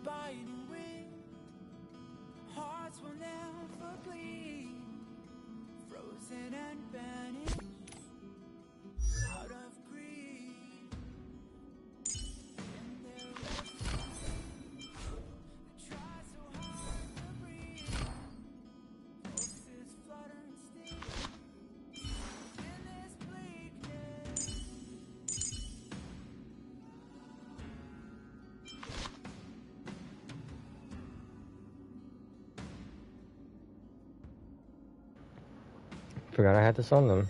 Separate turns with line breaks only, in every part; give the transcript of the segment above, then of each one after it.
biting wind, hearts will never bleed, frozen and banished out of greed. And there that try so hard to breathe, pulses flutter and sting in this bleakness.
Forgot I had this on them.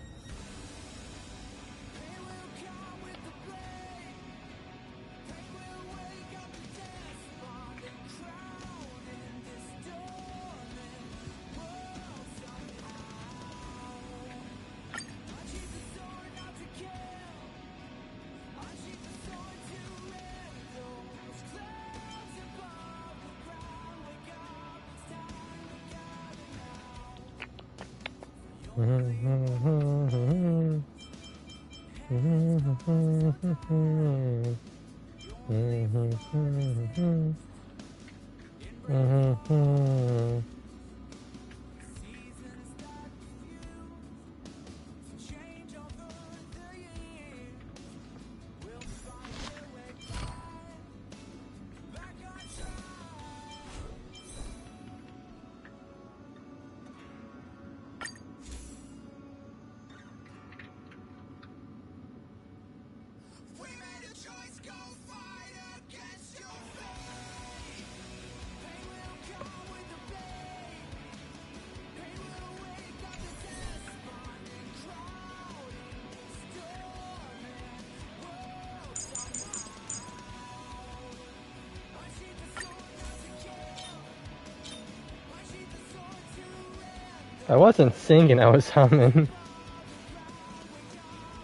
I wasn't singing, I was humming.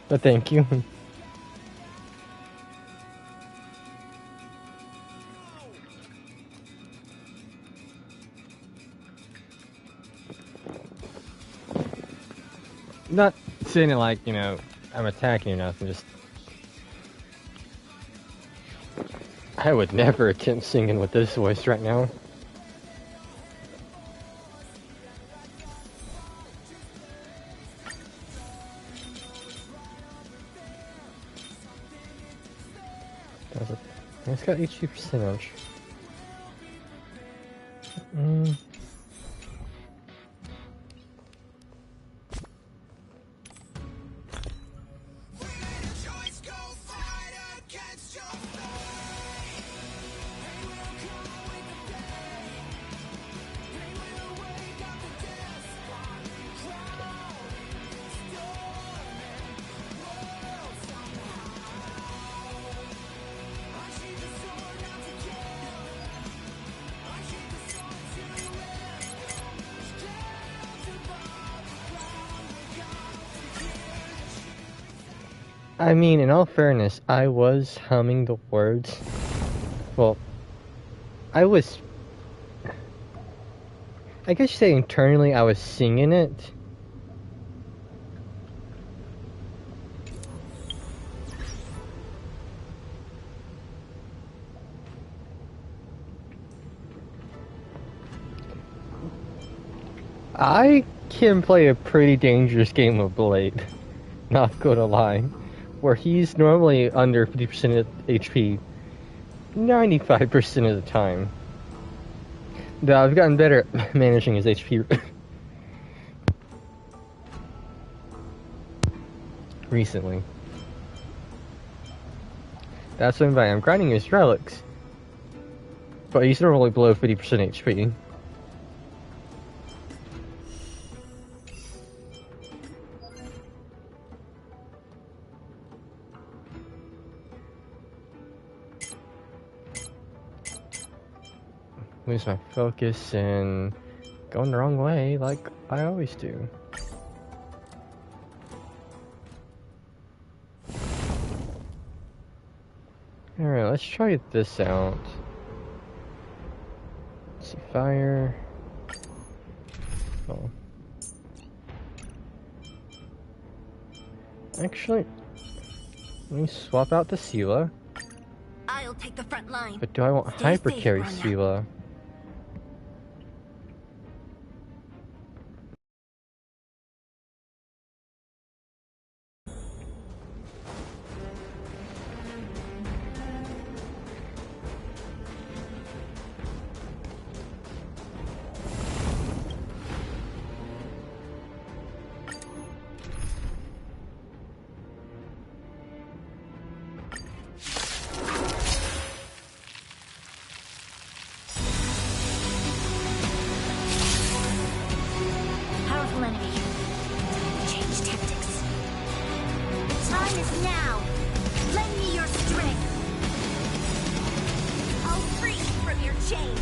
But thank you. Not saying it like, you know, I'm attacking or nothing, just... I would never attempt singing with this voice right now. It's got HP percentage. I mean, in all fairness, I was humming the words. Well, I guess you say internally I was singing it. I can play a pretty dangerous game of Blade, not gonna lie. Where he's normally under 50% of HP 95% of the time. Though I've gotten better at managing his HP recently. That's what I'm grinding his relics. But he's normally below 50% HP. Lose my focus and going the wrong way like I always do. Alright, let's try this out. Let's see, fire. Oh. Actually, let me swap out the Sela.
I'll Take the front line.
But do I want
Stay
hyper
safe,
carry
Bronya.
Sela?
Powerful enemy. Change tactics. The time is now. Lend me your strength. I'll free you from your chains.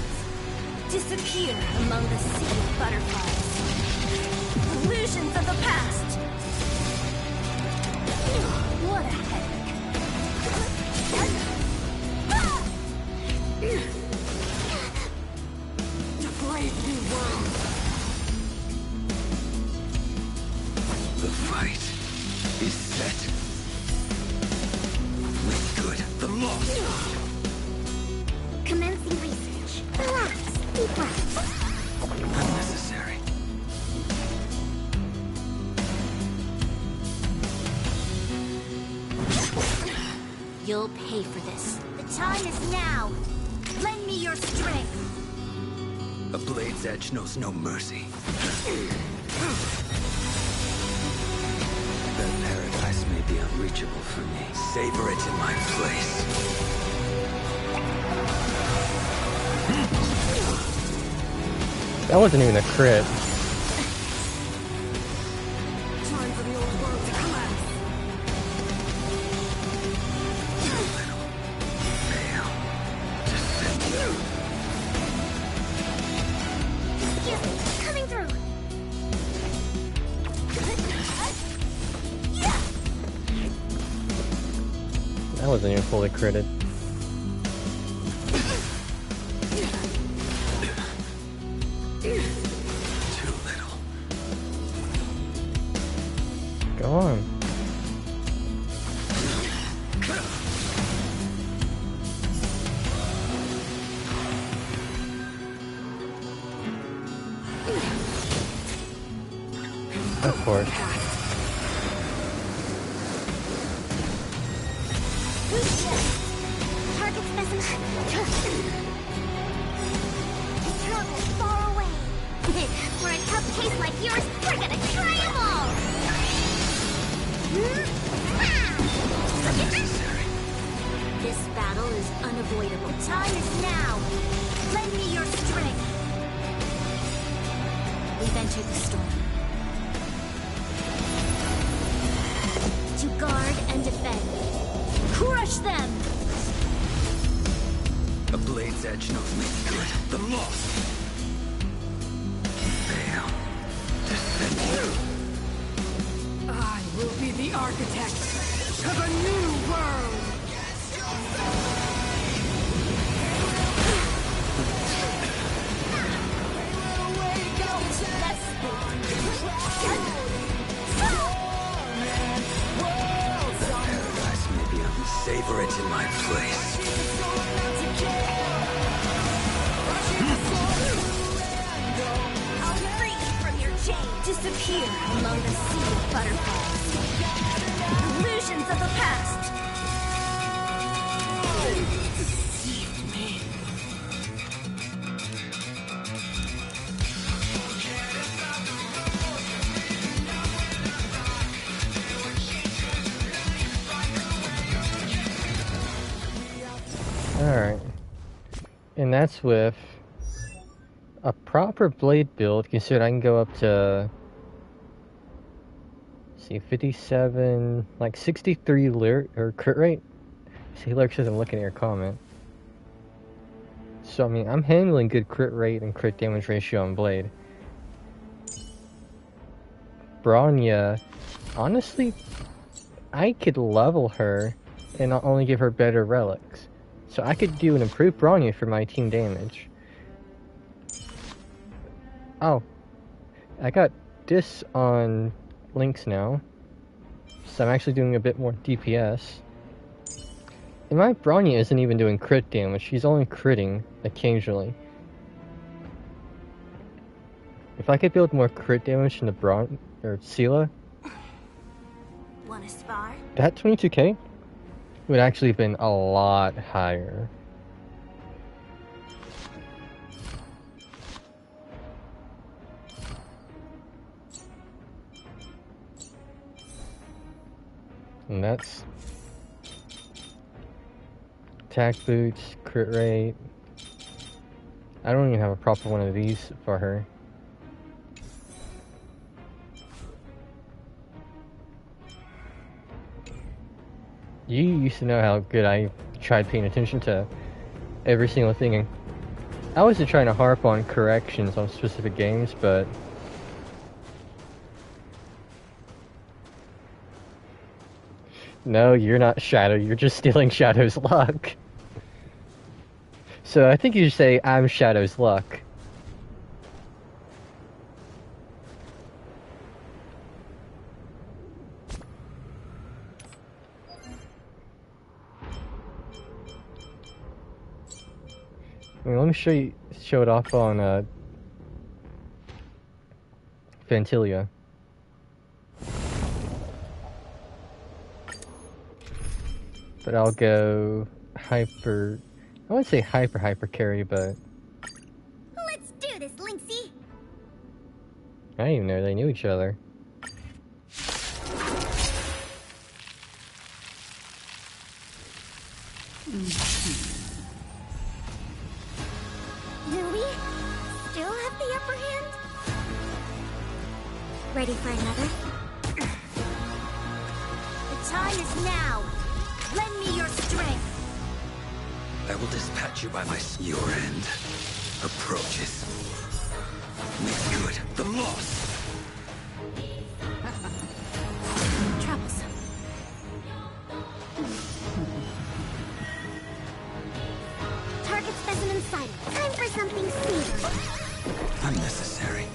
Disappear among the sea of butterflies. Illusions of the past. What a headache. To brave new world.
The fight is set. With good, the loss.
Commencing research. Relax. Deep breaths.
Unnecessary.
You'll pay for this. The time is now. Lend me your strength.
A blade's edge knows no mercy. That paradise may be unreachable for me. Savor it in my place.
That wasn't even a crit.
Time for the old world to collapse.
Fail. Descend.
Excuse me. Coming through.
That wasn't even fully critted.
Too little.
Go on. Of course.
Who's this? Target specimen. Terrible far away. For a tough case like yours, we're gonna try them all.
Unnecessary.
This battle is unavoidable. Time is now. Lend me your strength. We've entered the storm. To guard and defend. Crush them!
A blade's edge knows me good. The loss. Fail. Descend.
I will be the architect of a new world!
Paradise may be savor it in my place.
I'll free you from your chains. Disappear among the sea of butterflies. Illusions of the past. Deceived me.
Alright. And that's with a proper blade build, considering I can go up to, see, 57, like 63 or crit rate. See, Lurk says I'm looking at your comment. So, I mean, I'm handling good crit rate and crit damage ratio on blade. Bronya, honestly, I could level her and not only give her better relics. So I could do an improved Bronya for my team damage. Oh, I got this on links now, so I'm actually doing a bit more DPS. And my Bronya isn't even doing crit damage, she's only critting occasionally. If I could build more crit damage in the or Sela,
Wanna spar?
that 22k would actually have been a lot higher. And that's attack boots, crit rate. I don't even have a proper one of these for her. You used to know how good I tried paying attention to every single thing. And I wasn't trying to harp on corrections on specific games, but no, you're not Shadow, you're just stealing Shadow's luck. So I think you should say, I'm Shadow's luck. I mean, let me show it off on Fantilia. But I'll go hyper. I wouldn't say hyper carry, but
Let's do this, Lynxie!
I didn't even know they knew each other.
Do we still have the upper hand? Ready for another? The time is now! Lend me your strength!
I will dispatch you by your end approaches. Make good the loss.
Troublesome. Target specimen sighted. Time for something sweeter.
Unnecessary.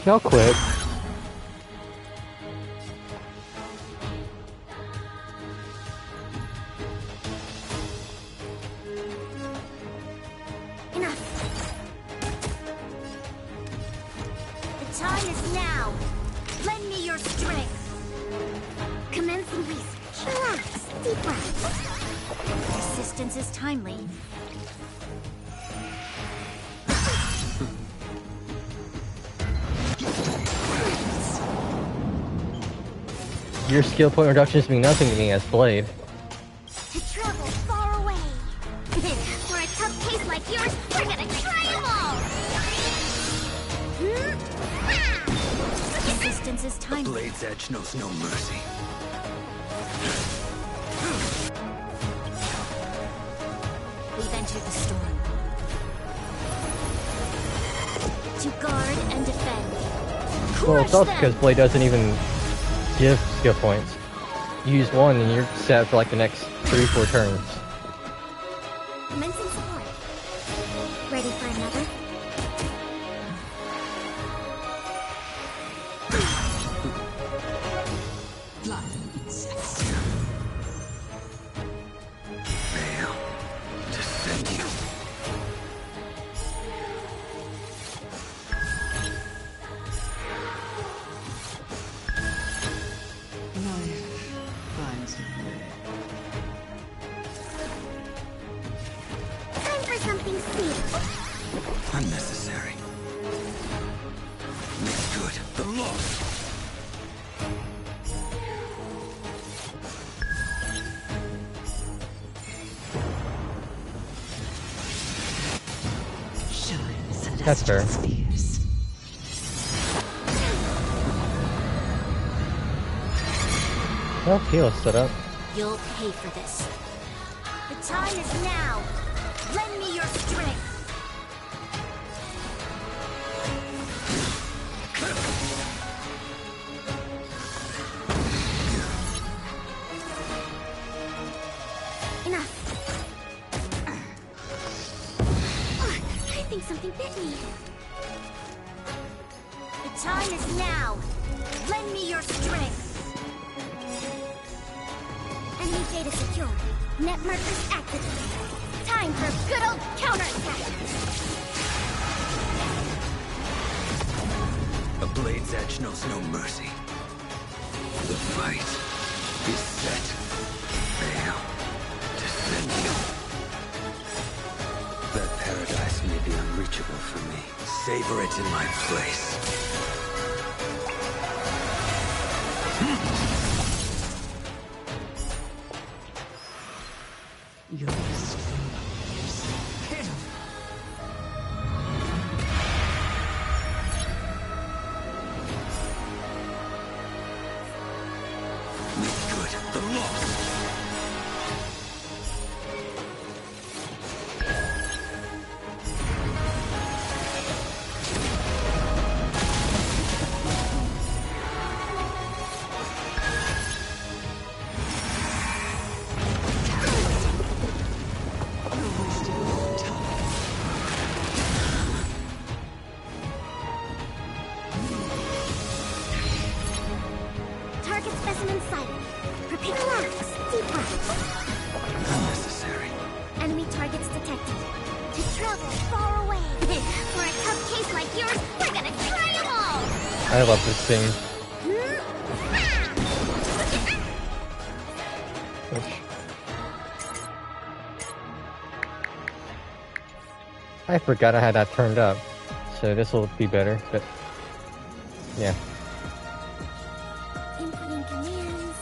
Y'all quit.
Enough. The time is now. Lend me your strength. Commencing research. Relax. Deep breath. Assistance is timely.
Your skill point reductions mean nothing to me as Blade.
To travel far away. For a tough case like yours, we're gonna try 'em all. Resistance is timely.
Blade's edge knows no mercy.
We've entered the storm. To guard and defend.
Well, it's
Crush
also
them!
because Blade doesn't even give skill points. You use one and you're set for like the next 3-4 turns.
Commencing support. Ready for another?
Fail to send you.
Time for something sweet.
Unnecessary. Make good the loss.
That's fair. Well, Kayla stood up.
You'll pay for this. The time is now. Lend me your strength. Enough. I think something bit me. The time is now. Lend me your strength. Data secure. Net markers activated. Time for a good old counterattack.
A blade's edge knows no mercy. The fight is set. Veil descending. That paradise may be unreachable for me. Savor it in my place.
Your strength is pitiful.
Make good the loss.
Target specimen sighted. Prepare. Relax. Deep breath.
Unnecessary.
Enemy targets detected. To travel far away. For a tough case like yours, we're gonna try them all.
I love this thing. Which I forgot I had that turned up, so this will be better. But yeah,
Inputting commands.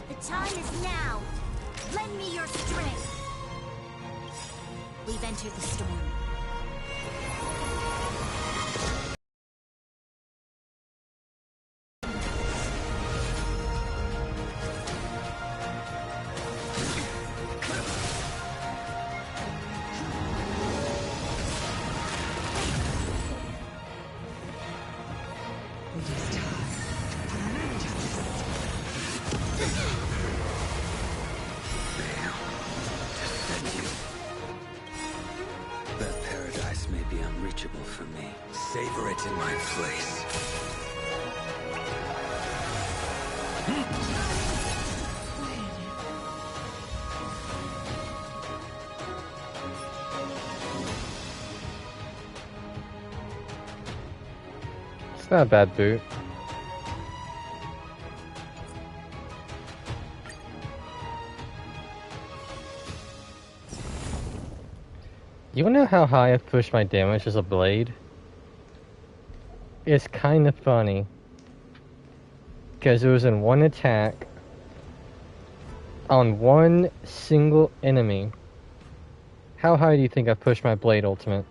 The time is now. Lend me your strength. We've entered the storm.
It is time to energize.
Veil descending. That paradise may be unreachable for me. Savor it in my place.
it's not a bad boot. You wanna know how high I've pushed my damage as a blade? It's kind of funny. Because it was in one attack on one single enemy. How high do you think I've pushed my blade ultimate?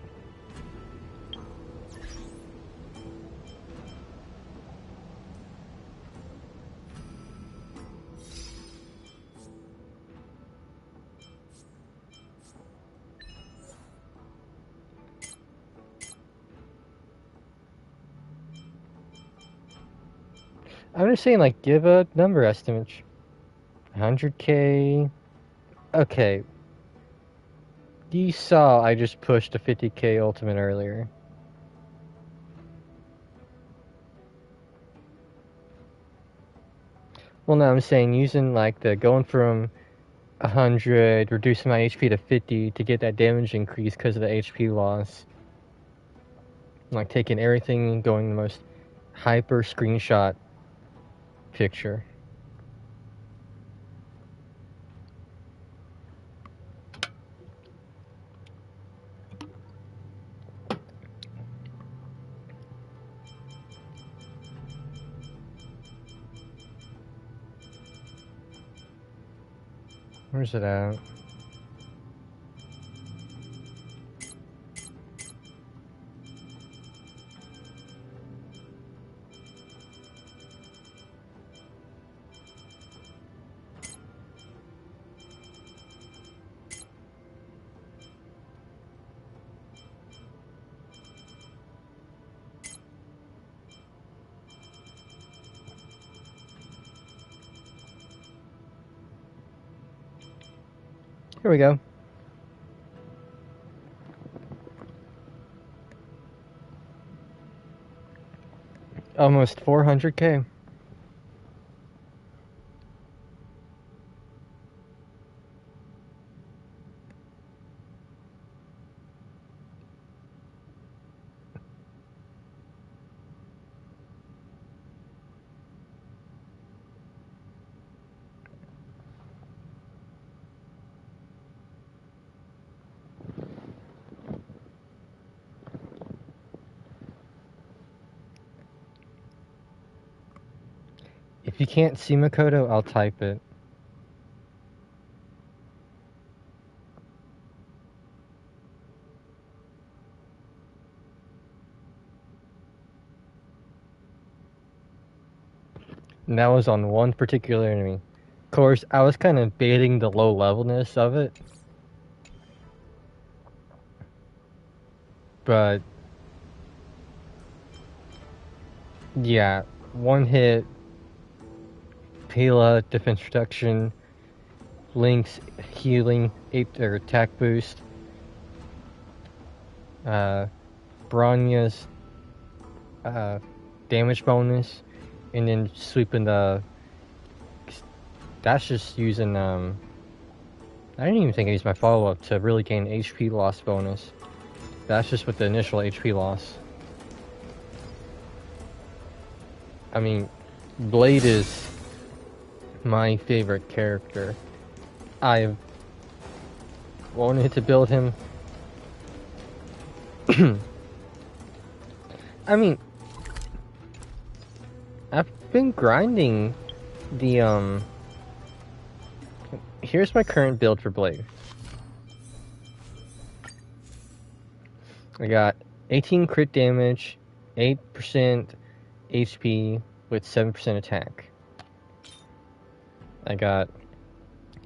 I'm just saying, like, give a number estimate. 100k. Okay. You saw I just pushed a 50k ultimate earlier. Well, no, I'm saying using, like, the going from 100, reducing my HP to 50 to get that damage increase because of the HP loss. Like, taking everything and going the most hyper screenshot picture. Where's it at? Here we go. Almost 400k. If you can't see Makoto, I'll type it. And that was on one particular enemy. Of course, I was kind of baiting the low levelness of it. But yeah, one hit, Pila, defense reduction, Link's healing, or attack boost, Bronya's damage bonus, and then sweeping the. That's just using I didn't even think I used my follow up to really gain HP loss bonus. That's just with the initial HP loss. I mean, Blade is my favorite character. I've wanted to build him. I mean, I've been grinding the here's my current build for Blade. I got 18 crit damage, 8% HP with 7% attack. I got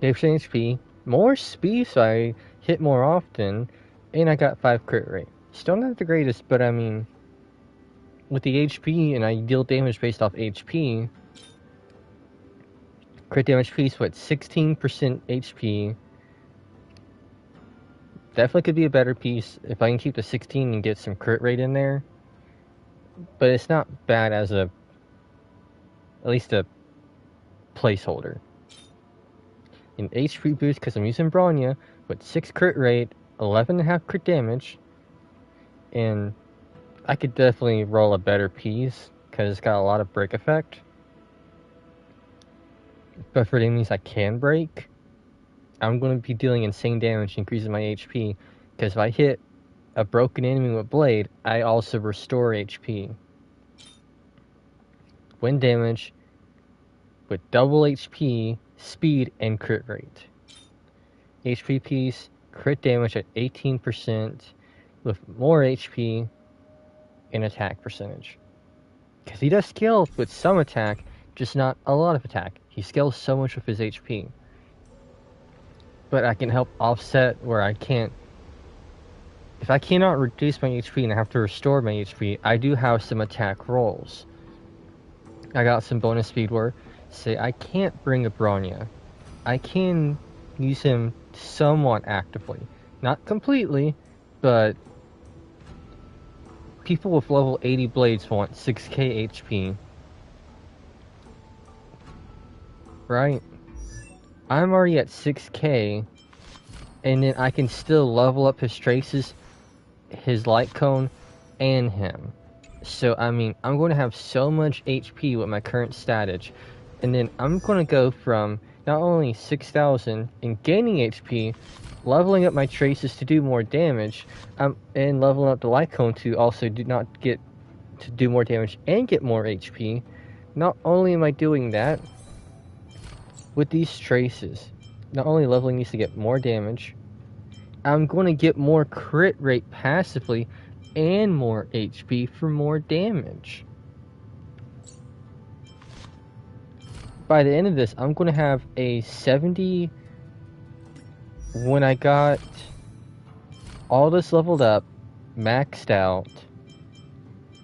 8% HP, more speed so I hit more often, and I got 5 crit rate. Still not the greatest, but I mean, with the HP and I deal damage based off HP, crit damage piece with 16% HP. Definitely could be a better piece if I can keep the 16 and get some crit rate in there. But it's not bad as at least a placeholder. An HP boost because I'm using Bronya with 6 crit rate, 11.5 crit damage. And I could definitely roll a better piece because it's got a lot of break effect. But for the enemies I can break, I'm going to be dealing insane damage, increasing my HP, because if I hit a broken enemy with Blade, I also restore HP. Wind damage with double HP, speed, and crit rate. HP piece, crit damage at 18%, with more HP and attack percentage. Because he does scale with some attack, just not a lot of attack. He scales so much with his HP. But I can help offset where I can't. If I cannot reduce my HP and I have to restore my HP, I do have some attack rolls. I got some bonus speed where, say, I can't bring a Bronya. I can use him somewhat actively. Not completely, but people with level 80 blades want 6k HP. Right? I'm already at 6k, and then I can still level up his traces, his light cone, and him. So, I mean, I'm going to have so much HP with my current status, and then I'm going to go from not only 6,000 and gaining HP, leveling up my traces to do more damage, and leveling up the light cone to also do more damage and get more HP. Not only am I doing that, with these traces, not only leveling these to get more damage, I'm going to get more crit rate passively and more HP for more damage. By the end of this, I'm going to have a 70. When I got all this leveled up, maxed out,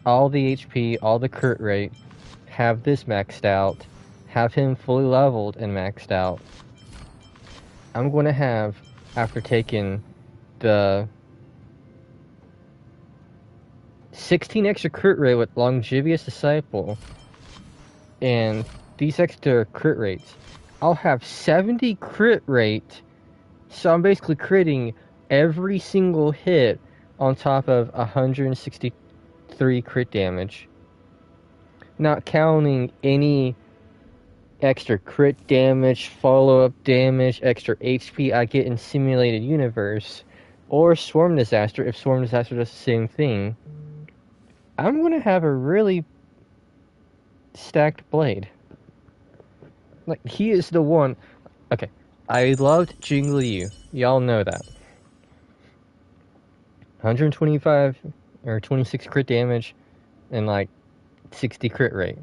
all the HP, all the crit rate, have this maxed out, have him fully leveled and maxed out, I'm going to have, after taking the 16 extra crit rate with Longevious Disciple, and these extra crit rates. I'll have 70 crit rate, so I'm basically critting every single hit on top of 163 crit damage. Not counting any extra crit damage, follow-up damage, extra HP I get in Simulated Universe, or Swarm Disaster if Swarm Disaster does the same thing. I'm gonna have a really stacked blade. Like, he is the one. Okay, I loved Jing Liu. Y'all know that. 125 or 26 crit damage and like 60 crit rate.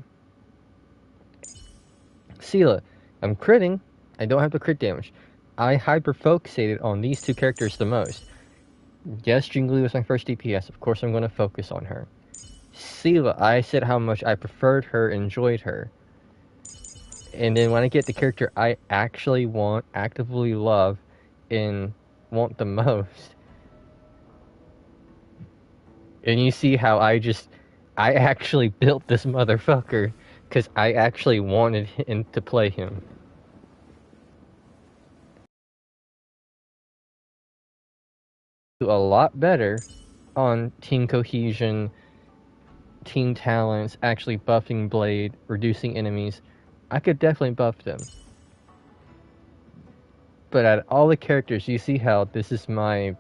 Seele, I'm critting. I don't have the crit damage. I hyper-focusated on these two characters the most. Yes, Jing Liu was my first DPS. Of course I'm going to focus on her. Seele, I said how much I preferred her, enjoyed her. And then when I get the character I actually want, actively love, and want the most, and you see how I actually built this motherfucker, because I actually wanted him to play him. Do a lot better on team cohesion, team talents, actually buffing Blade, reducing enemies. I could definitely buff them. But out of all the characters, you see how this is my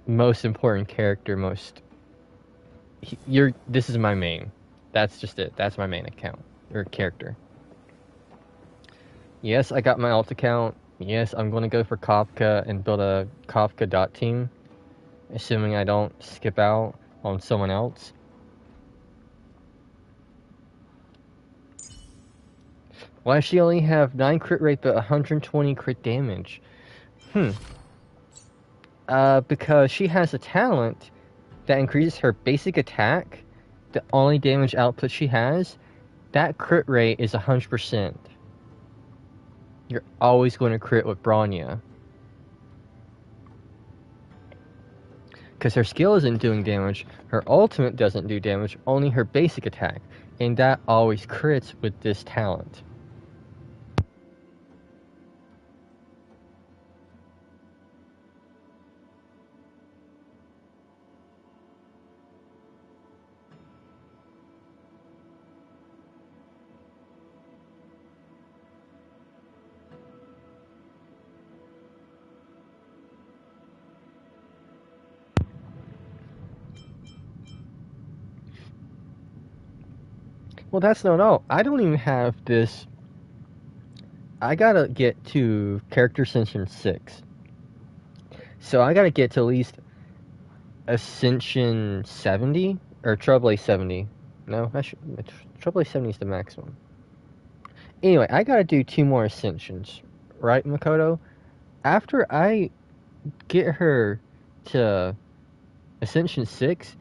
most important character, this is my main. That's just it. That's my main account, or character. Yes, I got my alt account. Yes, I'm going to go for Kafka and build a Kafka dot team, assuming I don't skip out on someone else. Why does she only have 9 crit rate but 120 crit damage? Because she has a talent that increases her basic attack, the only damage output she has, that crit rate is 100%. You're always going to crit with Bronya. Because her skill isn't doing damage, her ultimate doesn't do damage, only her basic attack. And that always crits with this talent. Well, that's not all. I don't even have this. I gotta get to Character Ascension 6. So I gotta get to at least Ascension 70? Or Trouble 70. No, Trouble 70 is the maximum. Anyway, I gotta do 2 more Ascensions. Right, Makoto? After I get her to Ascension 6,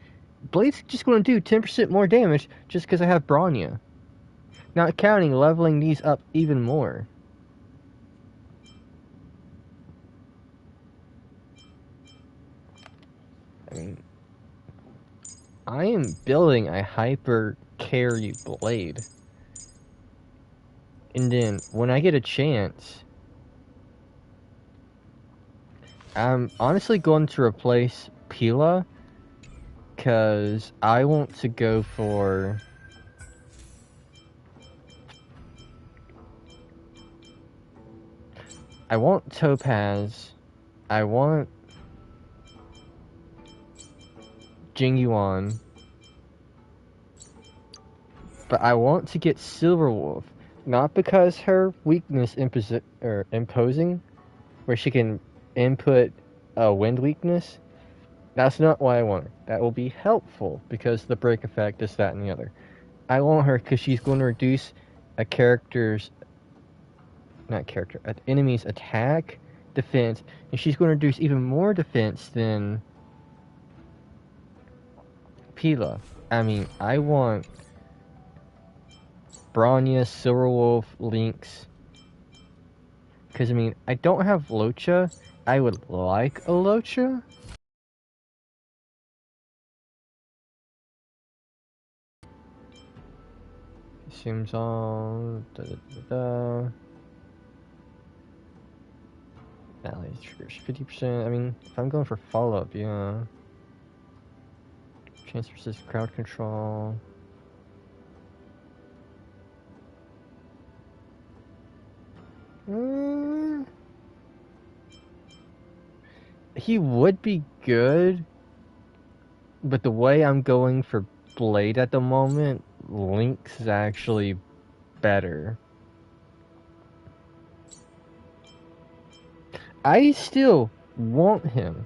Blade's just going to do 10% more damage just because I have Bronya. Not counting leveling these up even more. I mean, I am building a hyper carry Blade. And then, when I get a chance, I'm honestly going to replace Pila, because I want to go for I want Topaz, I want Jing Yuan, but I want to get Silverwolf, not because her weakness imposing, where she can input a wind weakness. That's not why I want her. That will be helpful because the break effect, this, that, and the other. I want her because she's going to reduce an enemy's attack, defense, and she's going to reduce even more defense than Pila. I mean, I want Bronya, Silverwolf, Lynx. Because, I mean, I don't have Locha. I would like a Locha. Seems all Ally triggers 50%. I mean, if I'm going for follow-up, yeah. Chance to resist crowd control. He would be good, but the way I'm going for Blade at the moment, Lynx is actually better. I still want him.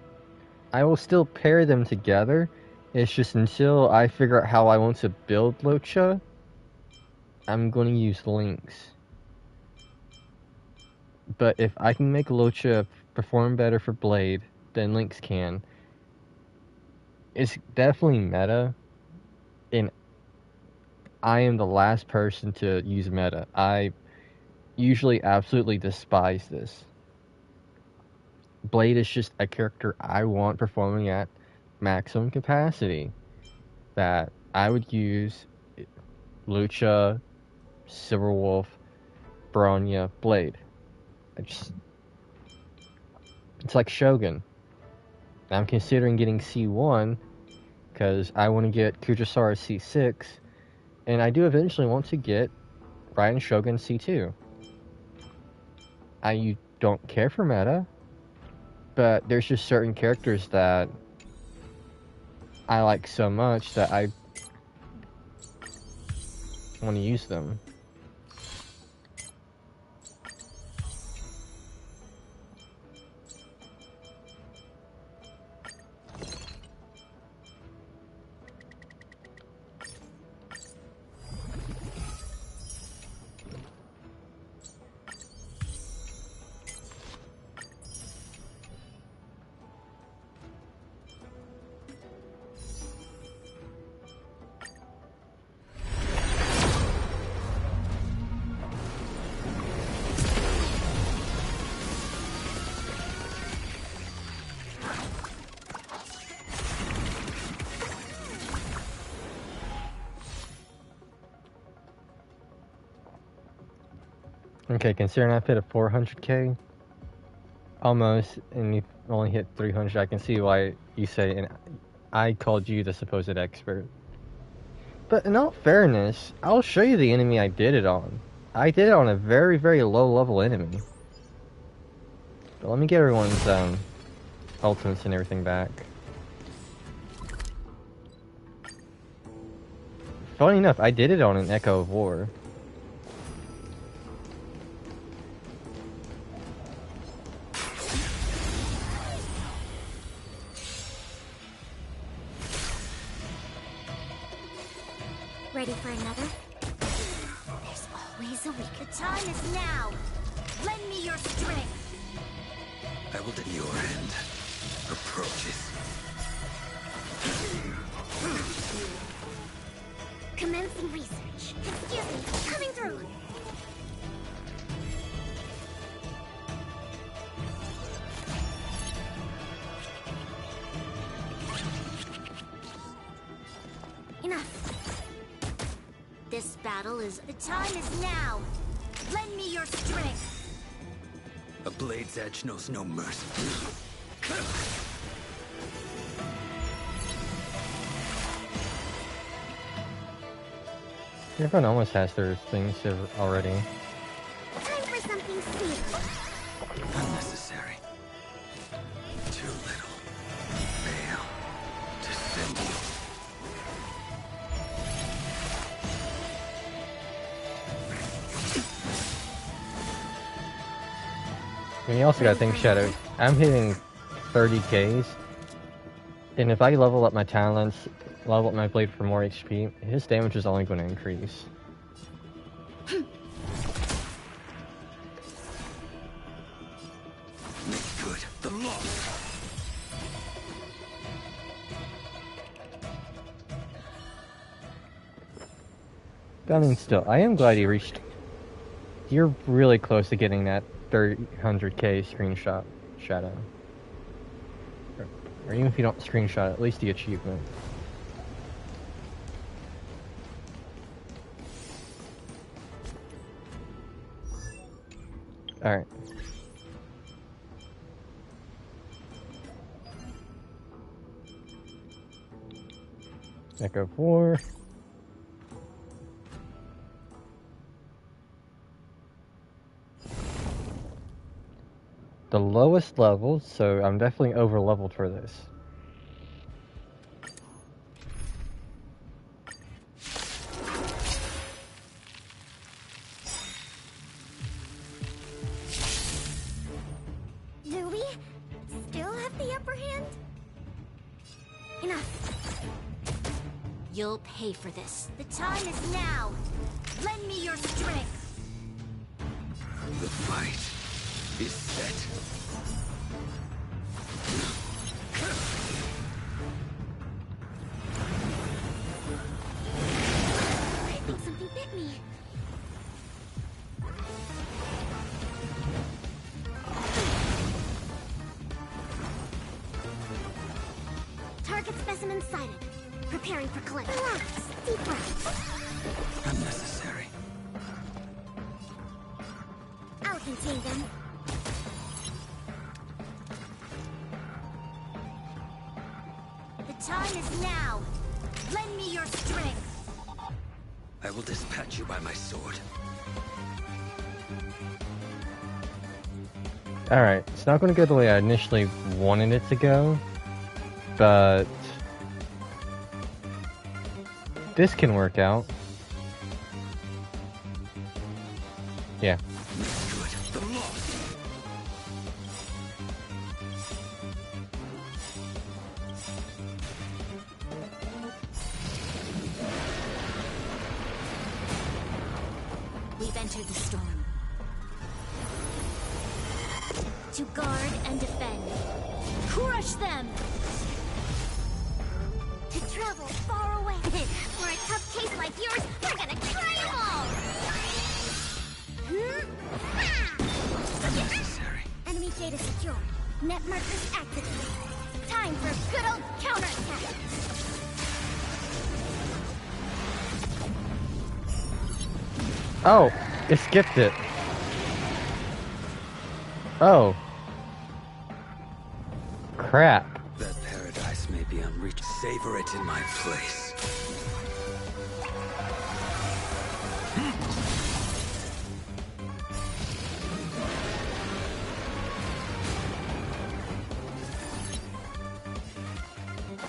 I will still pair them together. It's just until I figure out how I want to build Lucha, I'm going to use Lynx. But if I can make Lucha perform better for Blade than Lynx can, it's definitely meta. And I am the last person to use meta. I usually absolutely despise this. Blade is just a character I want performing at maximum capacity. That I would use Lucha, Silverwolf, Bronya, Blade. It's like Shogun. I'm considering getting C1 because I want to get Kujasawa C6, and I do eventually want to get Raiden Shogun C2. I don't care for meta, but there's just certain characters that I like so much that I want to use them. Okay, considering I've hit a 400k, almost, and you've only hit 300, I can see why you say, and I called you the supposed expert. But in all fairness, I'll show you the enemy I did it on. I did it on a very, very low level enemy. But let me get everyone's ultimates and everything back. Funny enough, I did it on an Echo of War.
Ready for another? There's always a week. The time is now. Lend me your strength.
I will at your end. Approaches.
Commencing research. Excuse me, coming through. Enough. This battle is... The time is now. Lend me your strength.
A blade's edge knows no mercy.
Everyone almost has their things already.
Time for something sweet.
Unnecessary. Too little. Fail. Dissemble.
And you also gotta think, Shadow, I'm hitting 30Ks, and if I level up my talents, level up my blade for more HP, his damage is only going to increase.
Make good the loss.
I mean, still, I am glad you reached... You're really close to getting that 300k screenshot, Shadow. Or even if you don't screenshot, at least the achievement. Alright. Deck of War. The lowest level, so I'm definitely over leveled for this.
Do we still have the upper hand? Enough. You'll pay for this. The time is now. Lend me your strength.
The fight is set.
I think something bit me. Target specimen sighted. Preparing for collection. Relax. Deep breath.
Unnecessary.
I'll contain them. The time is now. Lend me your strength.
I will dispatch you by my sword.
Alright, it's not going to go the way I initially wanted it to go, but this can work out. Yeah.
Good. The lost.
We've entered the storm. To guard and defend. Crush them! To travel far away. For a tough case like yours, we're gonna try them all!
Unnecessary.
Enemy data secure. Net markers activated. Time for a good old counterattack!
Oh, it skipped it. Oh. Crap.
That paradise may be unreached. Savor it in my place.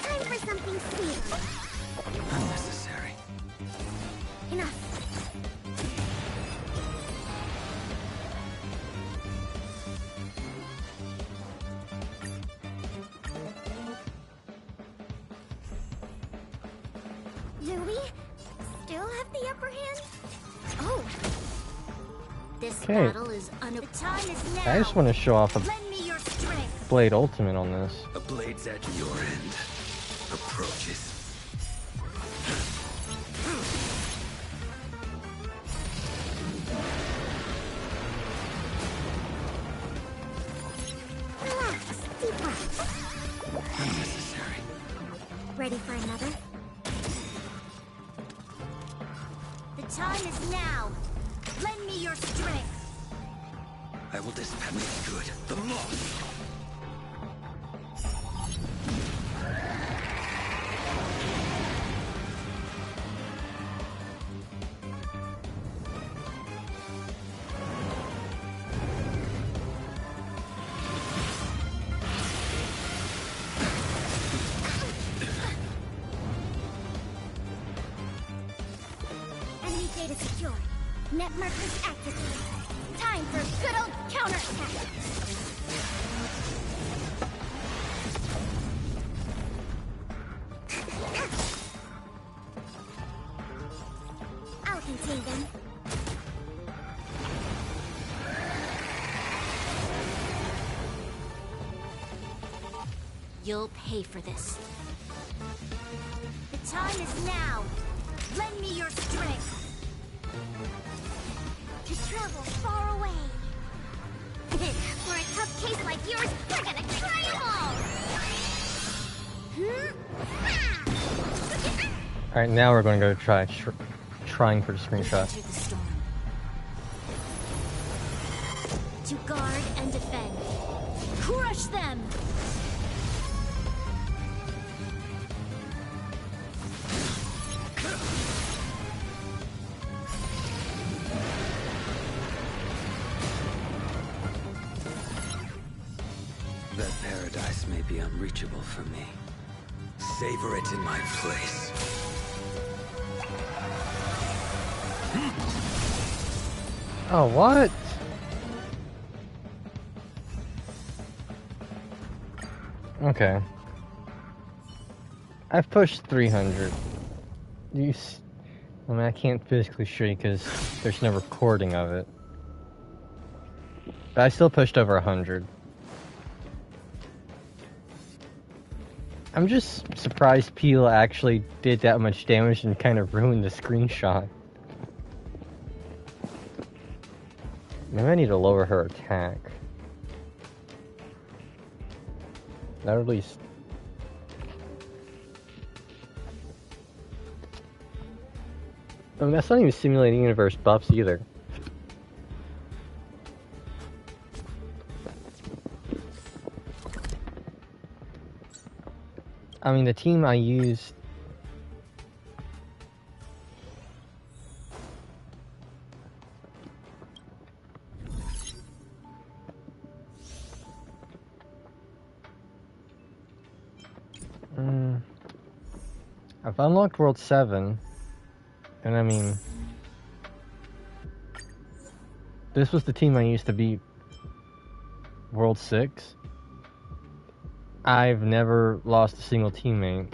Time for something sweeter.
Unnecessary.
Enough. Do we still have the upper hand? Oh. This
Okay.
battle is The time is now.
I just want to show off a
Lend me your strength.
Blade Ultimate on this.
A blade's edge at your end approaches.
Relax. Deep breath.
Unnecessary.
Ready for another? The time is now. Lend me your strength.
I will dispatch good. The lost.
Enemy data secure. Net markers activated. Time for a good old counterattack. I'll contain them. You'll pay for this. The time is now. Lend me your strength. To travel far away. For a tough case like yours, we're gonna try them all!
Alright, now we're going to go trying for the screenshot.
Enter the storm. To guard and defend. Crush them!
That paradise may be unreachable for me. Savor it in my place.
Oh, what? Okay. I've pushed 300. I mean, I can't physically show you because there's no recording of it. But I still pushed over 100. I'm just surprised Peel actually did that much damage and kind of ruined the screenshot. Maybe I need to lower her attack. That at least... I mean, that's not even simulating universe buffs either. I mean, the team I used... I've unlocked World 7, and I mean... This was the team I used to beat World 6. I've never lost a single teammate.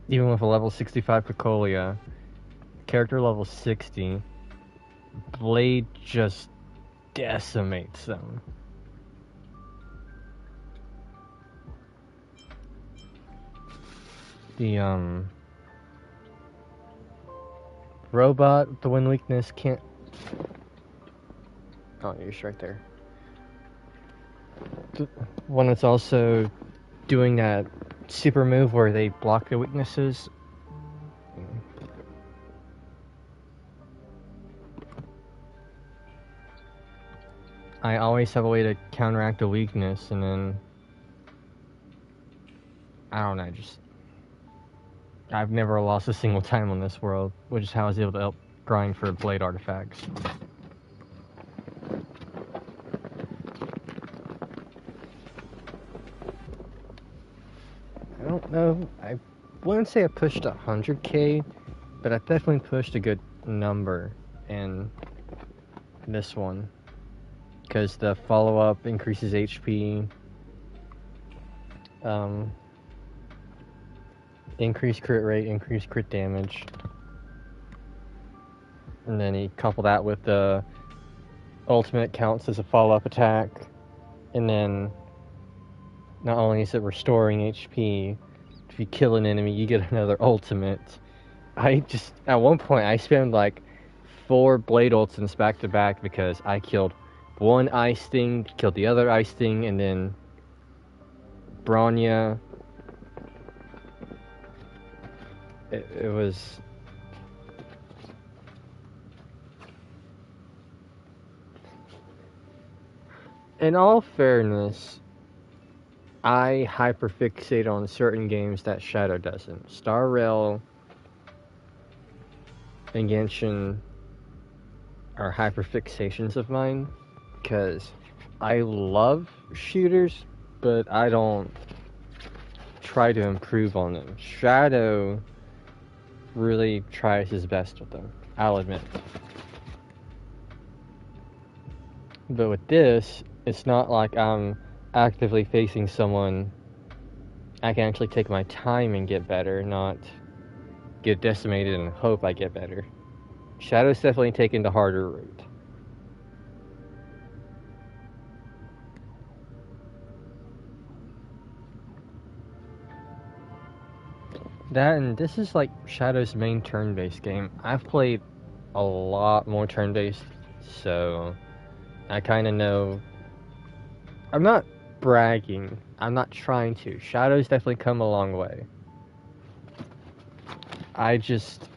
Even with a level 65 Picolia. Character level 60. Blade just decimates them. The, robot with the wind weakness can't... Oh, you're just right there. The one that's also doing that super move where they block the weaknesses. I always have a way to counteract a weakness, and then... I don't know, just... I've never lost a single time on this world, which is how I was able to help grind for blade artifacts. I don't know, I wouldn't say I pushed 100k, but I definitely pushed a good number in this one. Because the follow-up increases HP, increased crit rate, increased crit damage. And then you couple that with the ultimate counts as a follow-up attack. And then not only is it restoring HP, if you kill an enemy, you get another ultimate. At one point, I spammed like 4 blade ultimates back to back because I killed one ice thing, killed the other ice thing, and then Bronya. It was... In all fairness, I hyperfixate on certain games that Shadow doesn't. Star Rail and Genshin are hyperfixations of mine, because I love shooters, but I don't try to improve on them. Shadow really tries his best with them, I'll admit. But with this, it's not like I'm actively facing someone. I can actually take my time and get better, not get decimated and hope I get better. Shadow's definitely taking the harder route. That, and this is like Shadow's main turn-based game. I've played a lot more turn-based, so I kind of know. I'm not bragging. I'm not trying to. Shadow's definitely come a long way. I just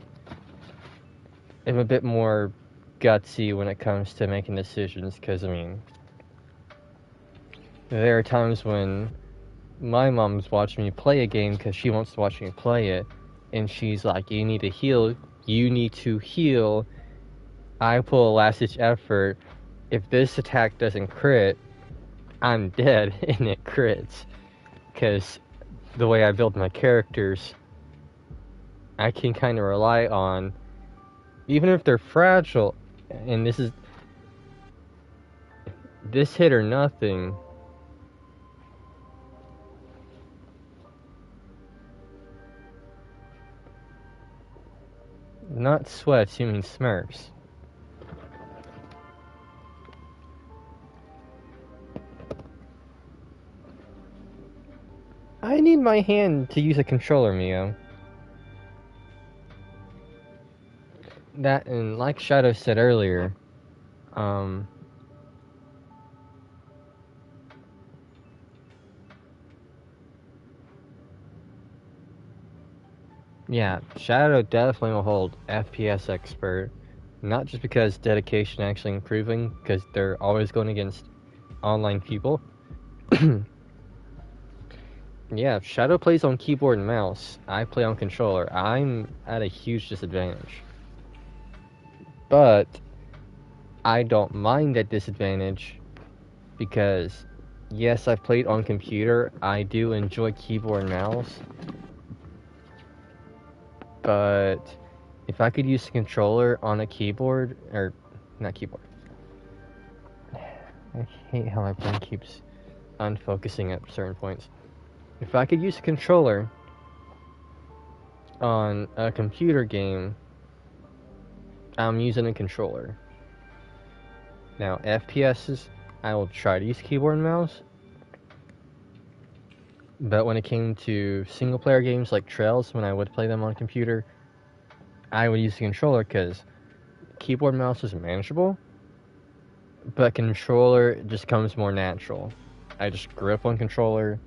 am a bit more gutsy when it comes to making decisions, because, I mean, there are times when my mom's watching me play a game because she wants to watch me play it, and she's like, you need to heal, I pull a last-ditch effort, if this attack doesn't crit, I'm dead, and it crits, because the way I build my characters, I can kind of rely on, even if they're fragile, and this hit or nothing. Not sweats, you mean smurfs. I need my hand to use a controller, Mio. That, and like Shadow said earlier, yeah, Shadow definitely will hold FPS expert, not just because dedication actually improving, because they're always going against online people. Yeah, Shadow plays on keyboard and mouse, I play on controller. I'm at a huge disadvantage. But I don't mind that disadvantage because, yes, I've played on computer. I do enjoy keyboard and mouse. But if I could use a controller on a keyboard, or not keyboard. I hate how my brain keeps unfocusing at certain points. If I could use a controller on a computer game, I'm using a controller. Now, FPSs, I will try to use keyboard and mouse. But when it came to single player games like Trails, when I would play them on a computer, I would use the controller because keyboard and mouse is manageable, but controller just comes more natural. I just grip on controller,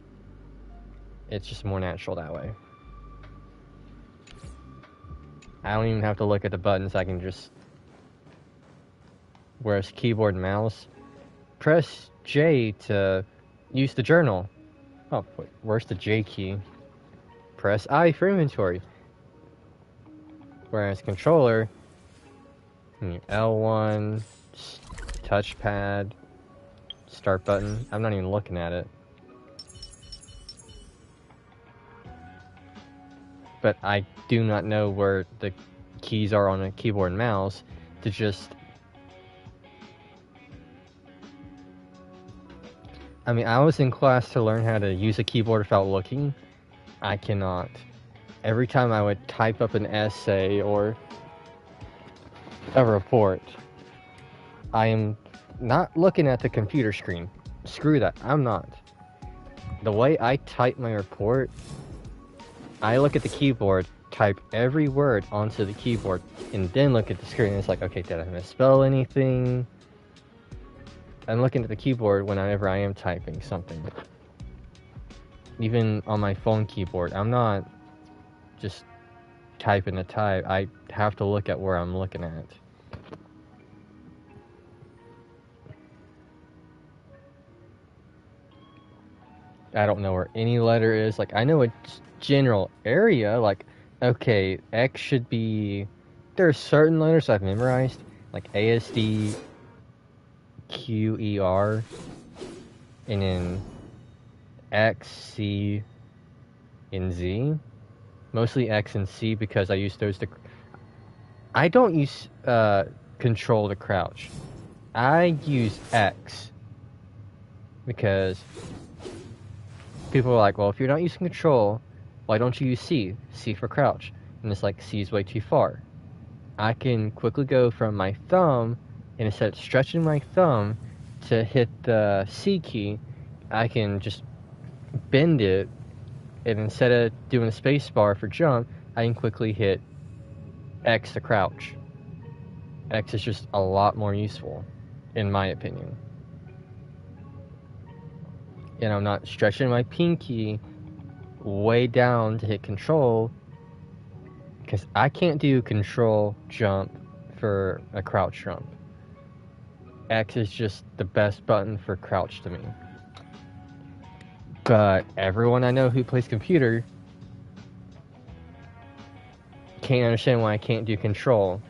it's just more natural that way. I don't even have to look at the buttons, I can just... Whereas keyboard and mouse, press J to use the journal. Oh, wait, where's the J key? Press I for inventory. Whereas controller, L1, touchpad, start button. I'm not even looking at it. But I do not know where the keys are on a keyboard and mouse to just... I mean, I was in class to learn how to use a keyboard without looking. I cannot. Every time I would type up an essay or a report, I am not looking at the computer screen. Screw that, I'm not. The way I type my report, I look at the keyboard, type every word onto the keyboard, and then look at the screen. It's like, okay, did I misspell anything? I'm looking at the keyboard whenever I am typing something. Even on my phone keyboard, I'm not just typing to type. I have to look at where I'm looking at. I don't know where any letter is. Like, I know a general area. Like, okay, X should be... There are certain letters I've memorized. Like ASD... QER, and then X, C, and Z. Mostly X and C because I use those to... I don't use control to crouch. I use X because people are like, well, if you're not using control, why don't you use C? C for crouch. And it's like, C is way too far. I can quickly go from my thumb, and instead of stretching my thumb to hit the C key, I can just bend it, and instead of doing a space bar for jump, I can quickly hit X to crouch. X is just a lot more useful, in my opinion. And I'm not stretching my pinky way down to hit control, because I can't do control jump for a crouch jump. X is just the best button for crouch to me. But everyone I know who plays computer can't understand why I can't do control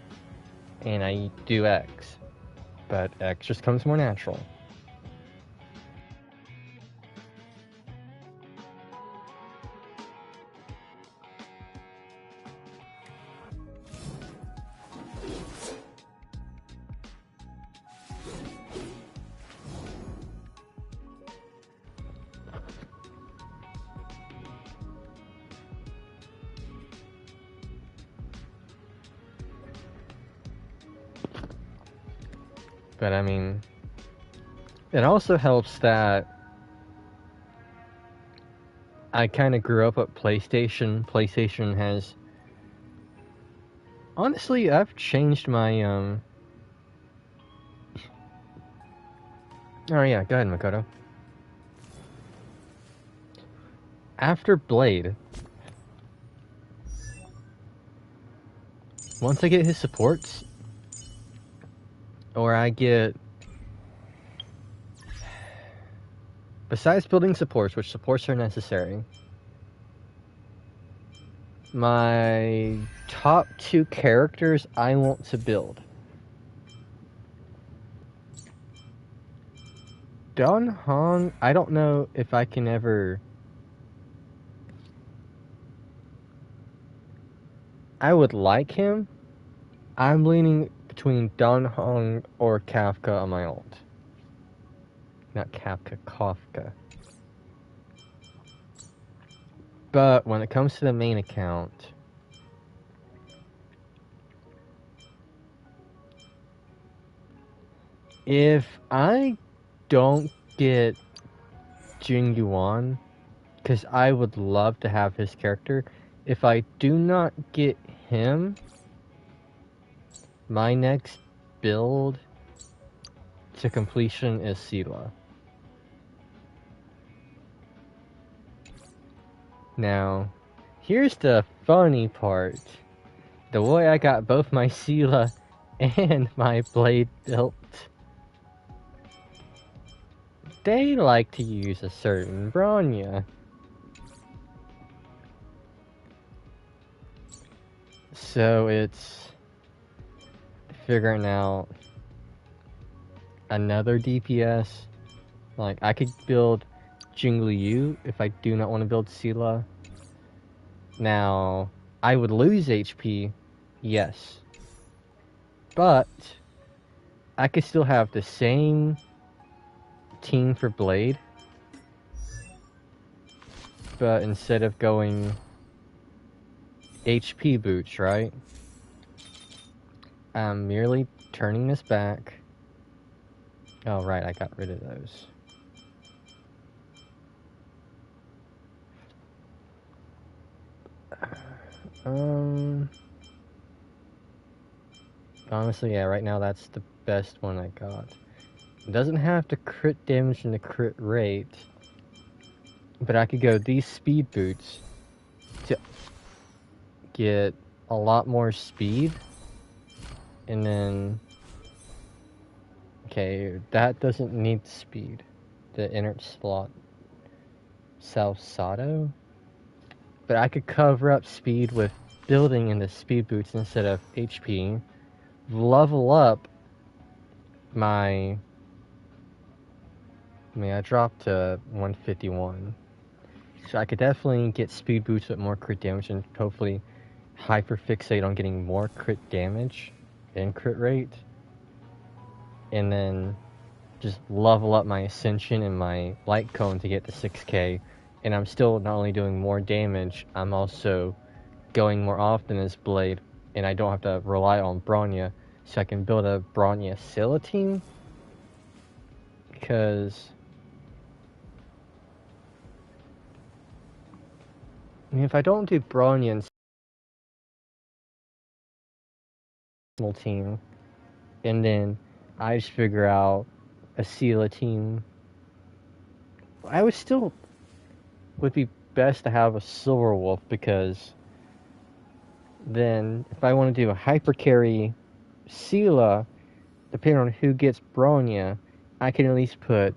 and I do X. But X just comes more natural. But I mean, it also helps that I kind of grew up at PlayStation. PlayStation has... Honestly, I've changed my, Oh yeah, go ahead, Makoto. After Blade, once I get his supports, or I get... Besides building supports, which supports are necessary, my top 2 characters I want to build. Dan Hong, I don't know if I can ever... I would like him. I'm leaning between Dan Hong or Kafka on my ult. Not Kafka, Kafka. But when it comes to the main account, if I don't get Jing Yuan, because I would love to have his character, if I do not get him, my next build to completion is Sela. Now, here's the funny part. The way I got both my Sela and my Blade built, they like to use a certain Bronya. So it's figuring out another DPS. Like, I could build Jing Liu if I do not want to build Sela. Now, I would lose HP, yes. But I could still have the same team for Blade. But instead of going HP boots, right? I'm merely turning this back. Oh, right, I got rid of those. Honestly, yeah, right now that's the best one I got. It doesn't have the crit damage and the crit rate, but I could go these speed boots to get a lot more speed, and then... Okay, that doesn't need speed. The inert slot. Salsado? But I could cover up speed with building in the speed boots instead of HP. Level up my... I mean, I dropped to 151. So I could definitely get speed boots with more crit damage and hopefully hyperfixate on getting more crit damage and crit rate. And then just level up my Ascension and my Light Cone to get to 6k. And I'm still not only doing more damage, I'm also going more often as Blade. And I don't have to rely on Bronya. So I can build a Bronya Scylla team. Because... I mean, if I don't do Bronya and Scylla team, and then I just figure out a Scylla team, I would still... would be best to have a Silver Wolf, because then if I want to do a hyper carry Sela, depending on who gets Bronya, I can at least put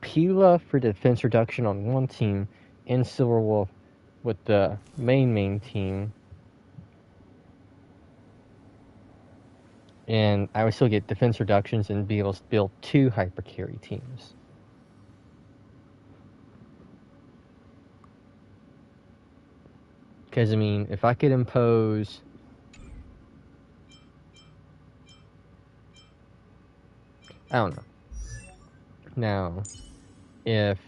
Pila for defense reduction on one team and Silverwolf with the main team. And I would still get defense reductions and be able to build 2 hyper carry teams. Because, I mean, if I could impose... I don't know. Now, if...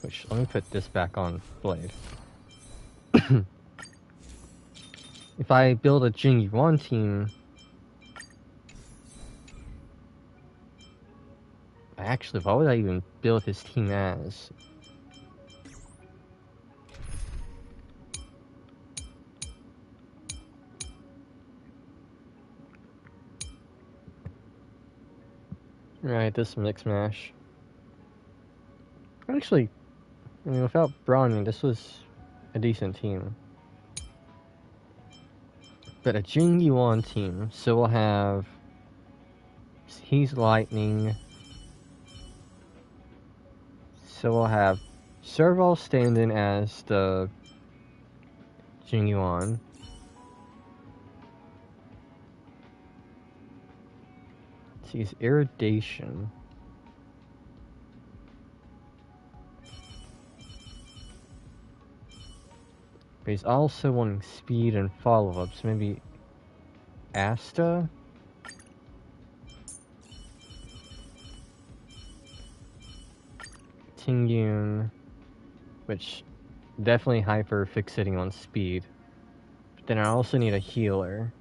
Which, let me put this back on Blade. If I build a Jing Yuan team... Actually, what would I even build his team as? Right, this mix mash. Actually, I mean, without Bronny, this was a decent team. But a Jing Yuan team, so we'll have... He's lightning. So we'll have Serval standing as the Jing Yuan. He's Irradiation. But he's also wanting speed and follow-ups. Maybe Asta? Tingyun, which definitely hyper fixating on speed. But then I also need a healer.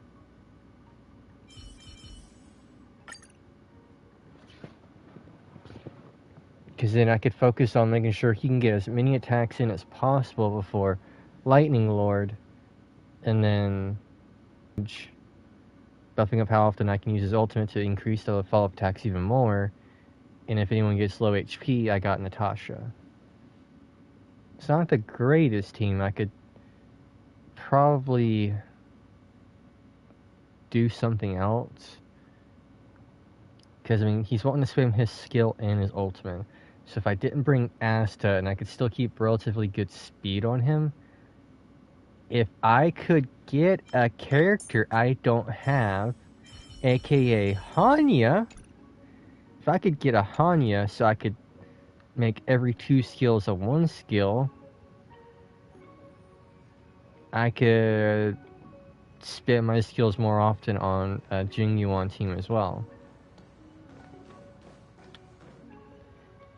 Because then I could focus on making sure he can get as many attacks in as possible before Lightning Lord. And then buffing up how often I can use his ultimate to increase the follow-up attacks even more. And if anyone gets low HP, I got Natasha. It's not the greatest team. I could probably do something else. Because, I mean, he's wanting to spam his skill and his ultimate. So if I didn't bring Asta, and I could still keep relatively good speed on him, if I could get a character I don't have, aka Hanya, if I could get a Hanya so I could make every 2 skills a 1 skill, I could spam my skills more often on a Jing Yuan team as well.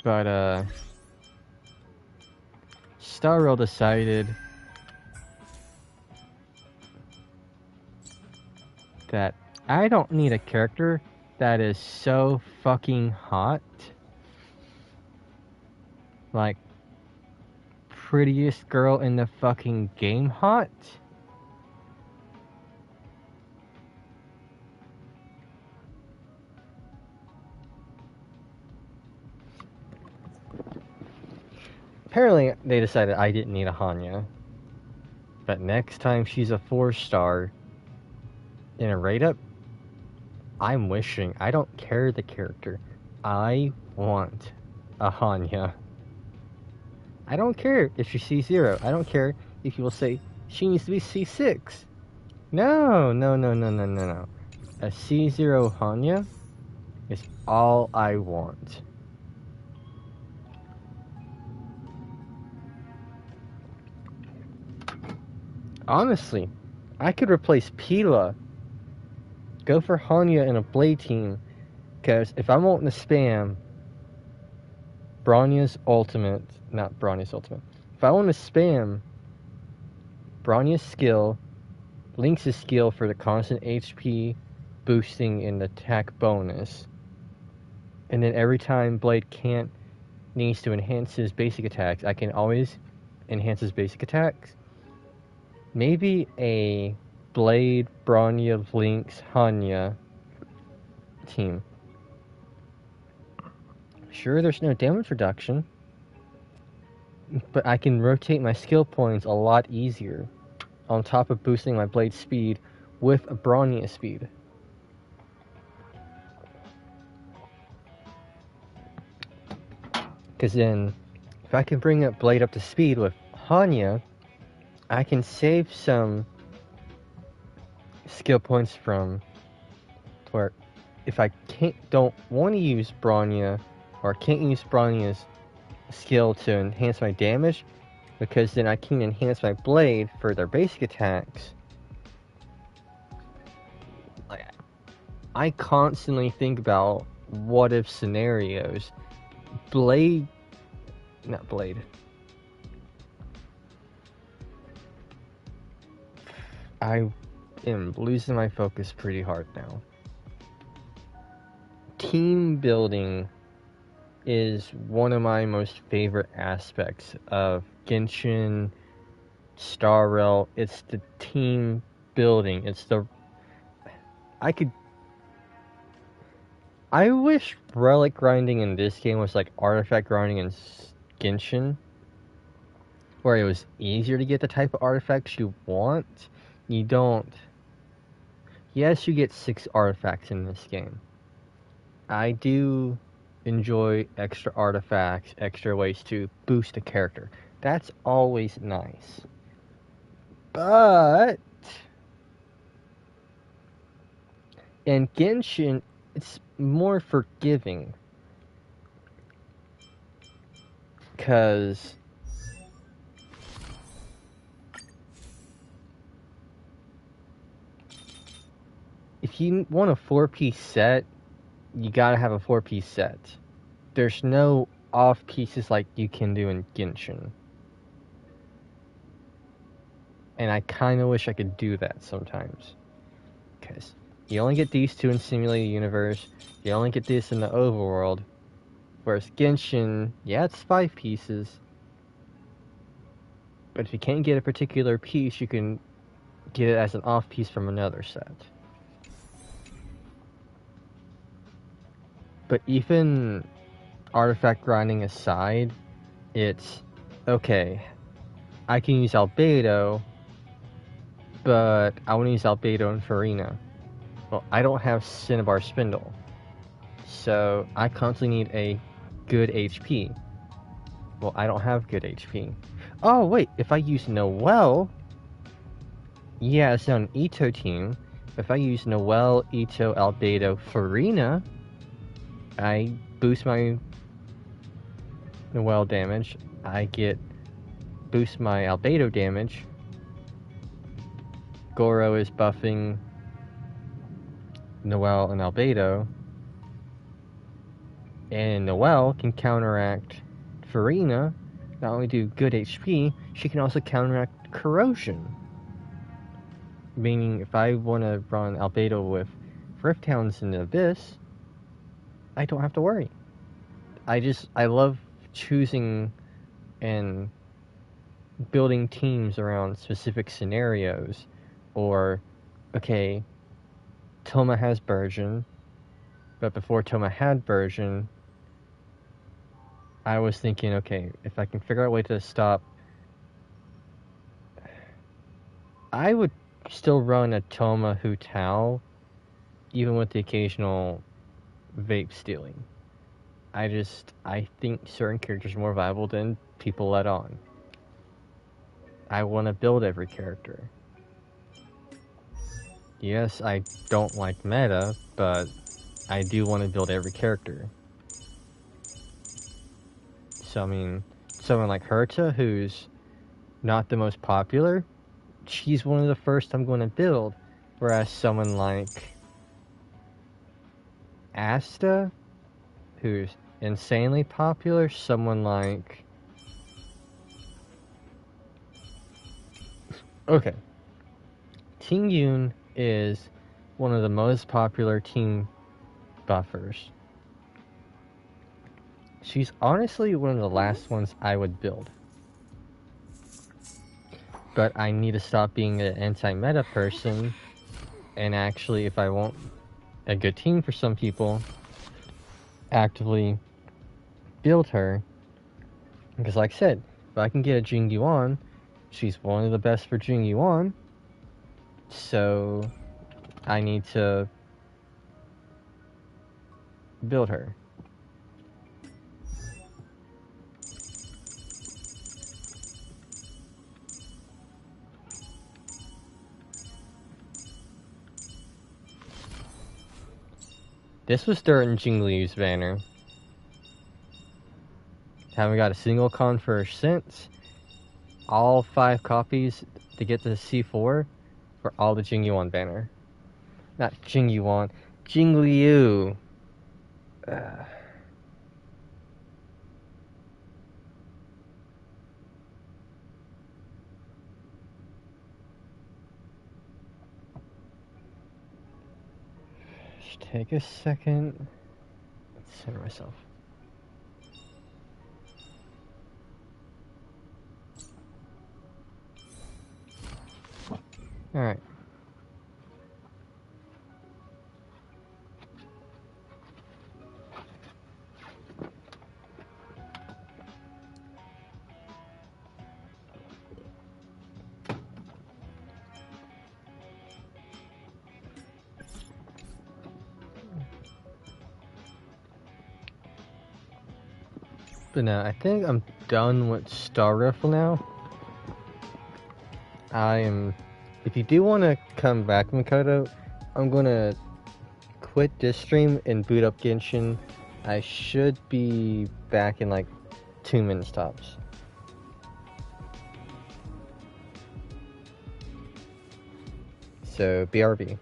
But, Star Rail decided that I don't need a character that is so fucking hot. Like, prettiest girl in the fucking game hot. Apparently, they decided I didn't need a Hanya. But next time she's a 4-star in a raid-up, I'm wishing. I don't care the character. I want a Hanya. I don't care if she's C0. I don't care if you will say she needs to be C6. No. A C0 Hanya is all I want. Honestly, I could replace Pila. Go for Hanya in a Blade team. Because if I'm wanting to spam Bronya's ultimate, not Bronya's ultimate. If I want to spam Bronya's skill, Lynx's skill for the constant HP boosting and attack bonus, and then every time Blade needs to enhance his basic attacks, I can always enhance his basic attacks. Maybe a Blade, Bronya, Lynx, Hanya team. Sure, there's no damage reduction, but I can rotate my skill points a lot easier, on top of boosting my Blade speed with a Bronya speed. Because then, if I can bring up Blade up to speed with Hanya, I can save some skill points from where if I don't want to use Bronya, or can't use Bronya's skill to enhance my damage, because then I can enhance my blade for their basic attacks. I constantly think about what if scenarios. Not Blade. I am losing my focus pretty hard now. Team building is one of my most favorite aspects of Genshin, Star Rail. It's the team building. I wish relic grinding in this game was like artifact grinding in Genshin, where it was easier to get the type of artifacts you want. You don't. Yes, you get 6 artifacts in this game. I do enjoy extra artifacts, extra ways to boost a character. That's always nice. But in Genshin, it's more forgiving. Because if you want a 4-piece set, you gotta have a 4-piece set. There's no off pieces like you can do in Genshin. And I kinda wish I could do that sometimes. Because you only get these 2 in Simulated Universe, you only get this in the overworld. Whereas Genshin, yeah, it's 5 pieces. But if you can't get a particular piece, you can get it as an off piece from another set. But even artifact grinding aside, it's okay. I can use Albedo, but I want to use Albedo and Farina. Well, I don't have Cinnabar Spindle, so I constantly need a good HP. Well, I don't have good HP. Oh wait, if I use Noelle, yeah, it's on an Itto team. If I use Noelle, Itto, Albedo, Farina, I boost my Noelle damage. I boost my Albedo damage. Goro is buffing Noelle and Albedo. And Noelle can counteract Farina. Not only do good HP, she can also counteract corrosion. Meaning, if I want to run Albedo with Rift Hounds in the Abyss, I don't have to worry. I love choosing and building teams around specific scenarios. Or, okay, Thoma has Burgeon, but before Thoma had Burgeon, I was thinking, okay, if I can figure out a way to stop, I would still run a Thoma Hu Tao, even with the occasional vape stealing. I think certain characters are more viable than people let on. I want to build every character. Yes, I don't like meta, but I do want to build every character. So, I mean, someone like Herta, who's not the most popular, she's one of the first I'm going to build. Whereas someone like Asta, who's insanely popular, someone like... Okay. Tingyun is one of the most popular team buffers. She's honestly one of the last ones I would build. But I need to stop being an anti-meta person, and actually, if I want a good team for some people, actively build her. Because like I said, if I can get a Jing Yuan, she's one of the best for Jing Yuan, so I need to build her. This was during Jing Liu's banner. Haven't got a single confer since. All 5 copies to get the C4 for all the Jing Yuan banner. Not Jing Yuan, Jing Liu. Just take a second. Let's center myself. Alright. But no, I think I'm done with Star Rifle now. If you do want to come back, Makoto, I'm gonna quit this stream and boot up Genshin. I should be back in like 2 minutes tops. So, BRB.